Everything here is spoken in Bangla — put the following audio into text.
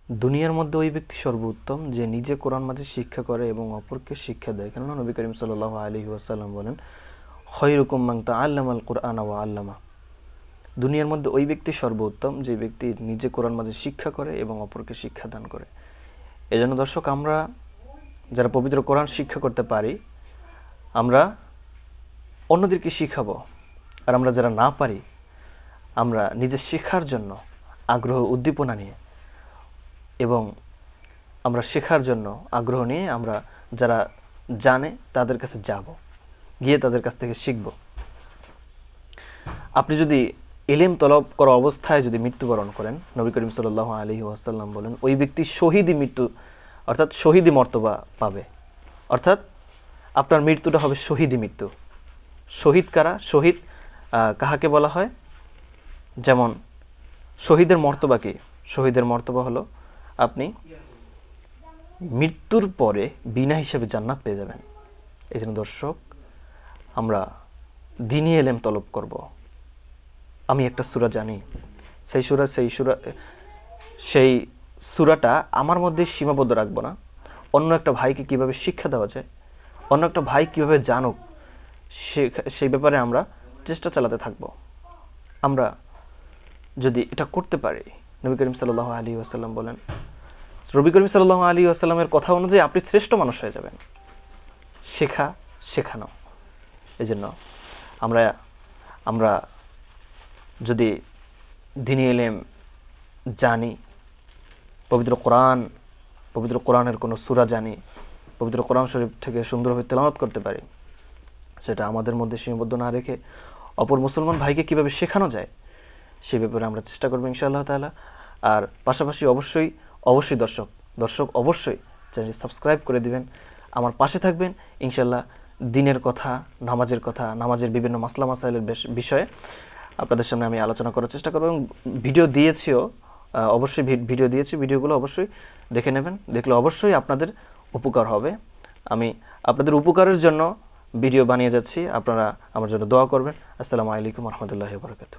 দুনিয়ার মধ্যে ওই ব্যক্তি সর্বোত্তম যে নিজে কোরআন মাজিদ শিক্ষা করে এবং অপরকে শিক্ষা দেয়। কেননা নবী করিম সাল্লাল্লাহু আলাইহি ওয়াসাল্লাম বলেন, খায়রুকুম মান তাআল্লামাল কুরআনা ওয়া আল্লামা। দুনিয়ার মধ্যে ওই ব্যক্তি সর্বোত্তম যে ব্যক্তি নিজে কোরআন মাজিদ শিক্ষা করে এবং অপরকে শিক্ষা দান করে। এজন্য দর্শক, আমরা যারা পবিত্র কোরআন শিক্ষা করতে পারি, আমরা অন্যদেরকে শিখাবো। আর আমরা যারা না পারি, আমরা নিজের শেখার জন্য আগ্রহ উদ্দীপনা নিয়ে এবং আমরা শেখার জন্য আগ্রহ নিয়ে আমরা যারা জানে তাদের কাছে যাব, গিয়ে তাদের কাছ থেকে শিখব। আপনি যদি ইলম তলব করা অবস্থায় যদি মৃত্যুবরণ করেন, নবী করিম সাল্লাল্লাহু আলাইহি ওয়াসাল্লাম বলেন, ওই ব্যক্তি শহীদি মৃত্যু অর্থাৎ শহীদি মর্তবা পাবে। অর্থাৎ আপনার মৃত্যুটা হবে শহীদি মৃত্যু। শহীদ কারা? শহীদ কাহাকে বলা হয়? যেমন শহীদের মর্তবা কি? শহীদের মর্তবা হলো আপনি মৃত্যুর পরে বিনা হিসেবে জান্নাত পেয়ে যাবেন। এই জন্য দর্শক, আমরা দ্বীনি ইলম তলব করব। আমি একটা সূরা জানি, সেই সূরাটা আমার মধ্যে সীমাবদ্ধ রাখবো না। অন্য একটা ভাইকে কিভাবে শিক্ষা দেওয়া যায়, অন্য একটা ভাই কিভাবে জানুক, সেই ব্যাপারে আমরা চেষ্টা চালাতে থাকব। আমরা যদি এটা করতে পারি, নবী করিম সাল্লাল্লাহু আলাইহি ওয়াসাল্লাম বলেন, নবী করিম সাল্লাল্লাহু আলাইহি ওয়াসাল্লামের কথা অনুযায়ী আপনি শ্রেষ্ঠ মানুষ হয়ে যাবেন। শেখানো। এজন্য আমরা যদি দ্বীনি ইলম জানি, পবিত্র কোরআনের কোনো সূরা জানি, পবিত্র কোরআন শরীফ থেকে সুন্দরভাবে তেলাওয়াত করতে পারি, সেটা আমাদের মধ্যে সীমাবদ্ধ না রেখে অপর মুসলমান ভাইকে কিভাবে শেখানো যায় সে ব্যাপারে আমরা চেষ্টা করব ইনশাআল্লাহ তাআলা। আর পাশাপাশি অবশ্যই দর্শক অবশ্যই চ্যানেলটি সাবস্ক্রাইব করে দিবেন, আমার পাশে থাকবেন। ইনশাআল্লাহ দ্বীনের কথা, নামাজের কথা, নামাজের বিভিন্ন মাসলা মাসাইলের বিষয়ে আপনাদের সামনে আমি আলোচনা করার চেষ্টা করব এবং ভিডিও দিয়েছিও, অবশ্যই ভিডিও দিয়েছি, ভিডিওগুলো অবশ্যই দেখে নেবেন। দেখলে অবশ্যই আপনাদের উপকার হবে। আমি আপনাদের উপকারের জন্য ভিডিও বানিয়ে যাচ্ছি, আপনারা আমার জন্য দোয়া করবেন। আসসালামু আলাইকুম ওয়া রাহমাতুল্লাহি ওয়া বারাকাতুহু।